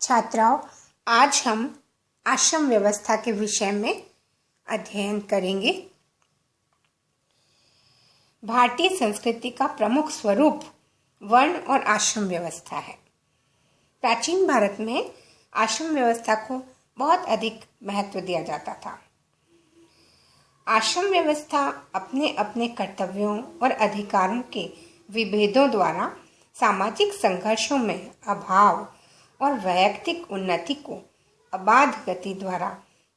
छात्राओं, आज हम आश्रम व्यवस्था के विषय में अध्ययन करेंगे। भारतीय संस्कृति का प्रमुख स्वरूप वर्ण और आश्रम व्यवस्था है। प्राचीन भारत में आश्रम व्यवस्था को बहुत अधिक महत्व दिया जाता था। आश्रम व्यवस्था अपने अपने कर्तव्यों और अधिकारों के विभेदों द्वारा सामाजिक संघर्षों में अभाव और वैयक्तिक उन्नति को अबाध गति द्वारा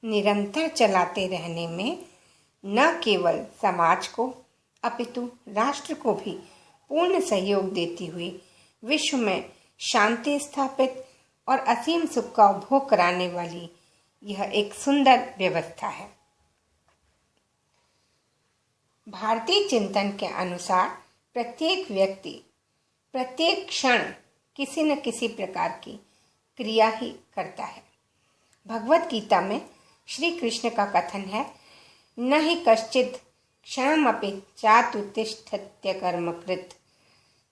निरंतर चलाते रहने में न केवल समाज को अपितु राष्ट्र को भी पूर्ण सहयोग देती हुई विश्व में शांति स्थापित और असीम सुख का उपभोग कराने वाली यह एक सुंदर व्यवस्था है। भारतीय चिंतन के अनुसार प्रत्येक व्यक्ति प्रत्येक क्षण किसी न किसी प्रकार की क्रिया ही करता है। भगवत गीता में श्री कृष्ण का कथन है, न हि कश्चित् क्षणमपि चात्तिष्ठत्य कर्मकृत्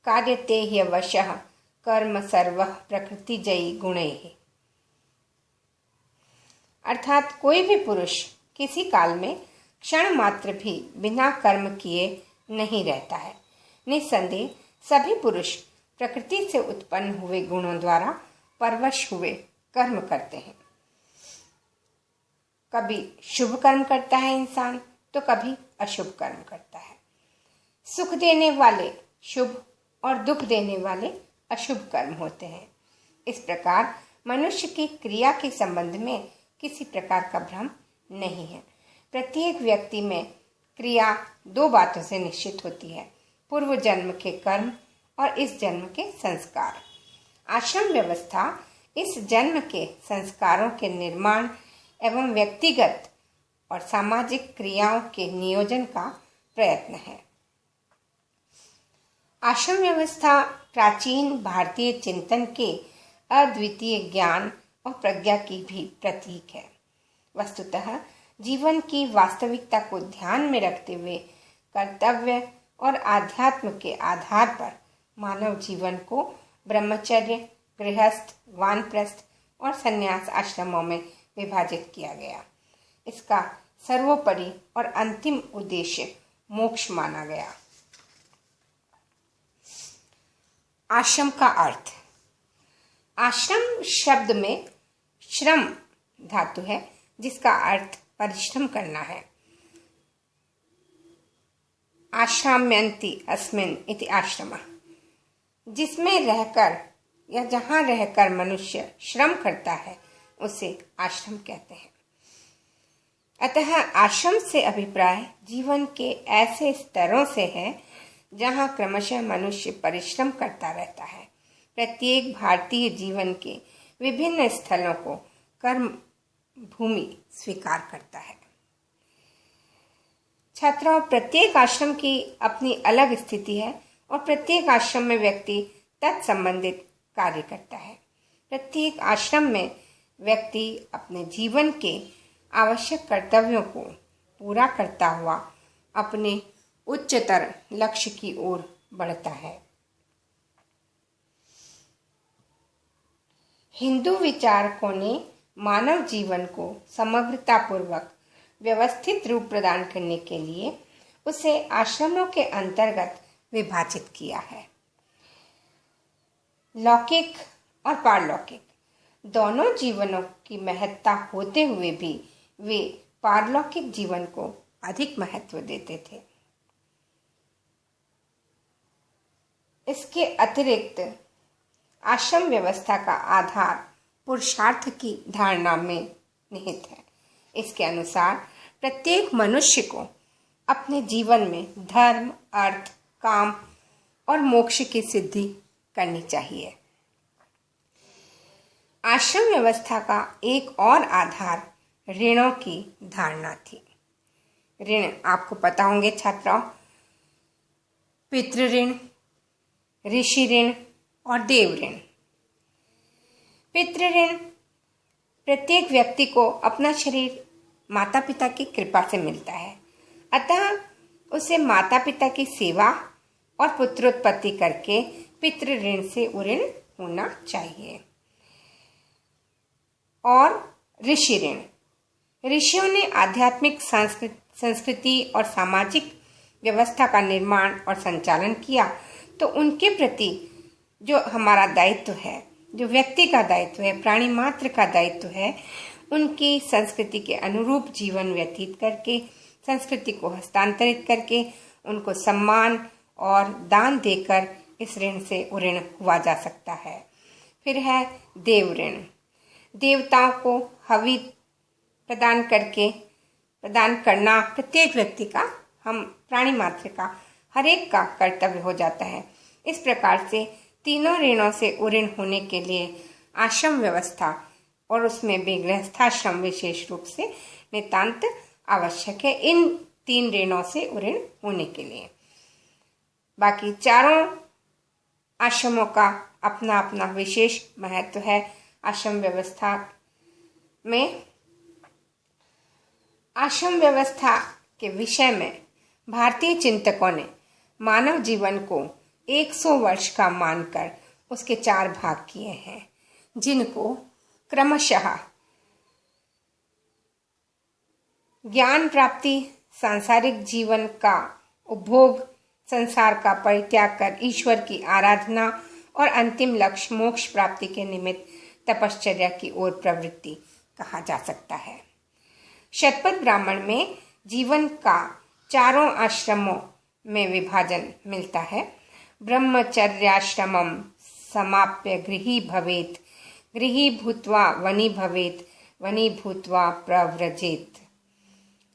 कार्यते ह्यवशः कर्म सर्वः प्रकृतिजयी गुणैः। अर्थात कोई भी पुरुष किसी काल में क्षण मात्र भी बिना कर्म किए नहीं रहता है। निस्संदेह सभी पुरुष प्रकृति से उत्पन्न हुए गुणों द्वारा परवश हुए कर्म करते हैं। कभी शुभ कर्म करता है इंसान तो कभी अशुभ कर्म करता है। सुख देने वाले शुभ और दुख देने वाले अशुभ कर्म होते हैं। इस प्रकार मनुष्य की क्रिया के संबंध में किसी प्रकार का भ्रम नहीं है। प्रत्येक व्यक्ति में क्रिया दो बातों से निश्चित होती है, पूर्व जन्म के कर्म और इस जन्म के संस्कार। आश्रम व्यवस्था इस जन्म के संस्कारों के निर्माण एवं व्यक्तिगत और सामाजिक क्रियाओं के नियोजन का प्रयत्न है। आश्रम व्यवस्था प्राचीन भारतीय चिंतन के अद्वितीय ज्ञान और प्रज्ञा की भी प्रतीक है। वस्तुतः जीवन की वास्तविकता को ध्यान में रखते हुए कर्तव्य और आध्यात्म के आधार पर मानव जीवन को ब्रह्मचर्य, गृहस्थ, वानप्रस्थ और संन्यास आश्रमों में विभाजित किया गया। इसका सर्वोपरि और अंतिम उद्देश्य मोक्ष माना गया। आश्रम का अर्थ। आश्रम शब्द में श्रम धातु है, जिसका अर्थ परिश्रम करना है। आश्राम्यन्ति अस्मिन् इति आश्रमः, जिसमें रहकर या जहाँ रहकर मनुष्य श्रम करता है उसे आश्रम कहते हैं। अतः आश्रम से अभिप्राय जीवन के ऐसे स्तरों से है जहाँ क्रमशः मनुष्य परिश्रम करता रहता है। प्रत्येक भारतीय जीवन के विभिन्न स्थलों को कर्म भूमि स्वीकार करता है। छात्राओं, प्रत्येक आश्रम की अपनी अलग स्थिति है और प्रत्येक आश्रम में व्यक्ति तत्संबंधित कार्य करता है। प्रत्येक आश्रम में व्यक्ति अपने जीवन के आवश्यक कर्तव्यों को पूरा करता हुआ अपने उच्चतर लक्ष्य की ओर बढ़ता है। हिंदू विचारकों ने मानव जीवन को समग्रतापूर्वक व्यवस्थित रूप प्रदान करने के लिए उसे आश्रमों के अंतर्गत विभाजित किया है। लौकिक और पारलौकिक दोनों जीवनों की महत्ता होते हुए भी वे पारलौकिक जीवन को अधिक महत्व देते थे। इसके अतिरिक्त आश्रम व्यवस्था का आधार पुरुषार्थ की धारणा में निहित है। इसके अनुसार प्रत्येक मनुष्य को अपने जीवन में धर्म, अर्थ, काम और मोक्ष की सिद्धि करनी चाहिए। आश्रम व्यवस्था का एक और आधार ऋणों की धारणा थी। ऋण आपको पता होंगे छात्राओं, पितृ ऋण, ऋषि ऋण और देव ऋण। पितृ ऋण प्रत्येक व्यक्ति को अपना शरीर माता पिता की कृपा से मिलता है, अतः उसे माता पिता की सेवा और पुत्रोत्पत्ति करके पितृ ऋण से उऋण होना चाहिए। और ऋषि ऋण। ऋषियों ने आध्यात्मिक संस्कृति और सामाजिक व्यवस्था का निर्माण और संचालन किया, तो उनके प्रति जो हमारा दायित्व है, जो व्यक्ति का दायित्व है, प्राणी मात्र का दायित्व है, उनकी संस्कृति के अनुरूप जीवन व्यतीत करके, संस्कृति को हस्तांतरित करके, उनको सम्मान और दान देकर इस ऋण से उऋण हुआ जा सकता है। फिर है देव ऋण। देवताओं को हवि प्रदान करना प्रत्येक व्यक्ति का, हम प्राणी मात्र का, हर एक का कर्तव्य हो जाता है। इस प्रकार से तीनों ऋणों से उऋण होने के लिए आश्रम व्यवस्था और उसमें भी गृहस्थाश्रम विशेष रूप से नितांत आवश्यक है, इन 3 ऋणों से उऋण होने के लिए। बाकी चारों आश्रमों का अपना अपना विशेष महत्व है। आश्रम व्यवस्था के विषय में भारतीय चिंतकों ने मानव जीवन को 100 वर्ष का मानकर उसके 4 भाग किए हैं, जिनको क्रमशः ज्ञान प्राप्ति, सांसारिक जीवन का उपभोग, संसार का परित्याग कर ईश्वर की आराधना और अंतिम लक्ष्य मोक्ष प्राप्ति के निमित्त तपश्चर्या की ओर प्रवृत्ति कहा जा सकता है। शतपथ ब्राह्मण में जीवन का 4 आश्रमों में विभाजन मिलता है। ब्रह्मचर्याश्रमं समाप्य गृही भवेत्, गृही भूत्वा वनी भवेत्, वनी भूत्वा प्रव्रजेत्।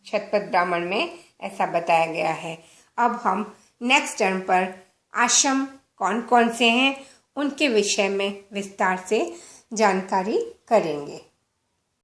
शतपथ ब्राह्मण में ऐसा बताया गया है। अब हम नेक्स्ट टर्म पर आश्रम कौन कौन से हैं उनके विषय में विस्तार से जानकारी करेंगे।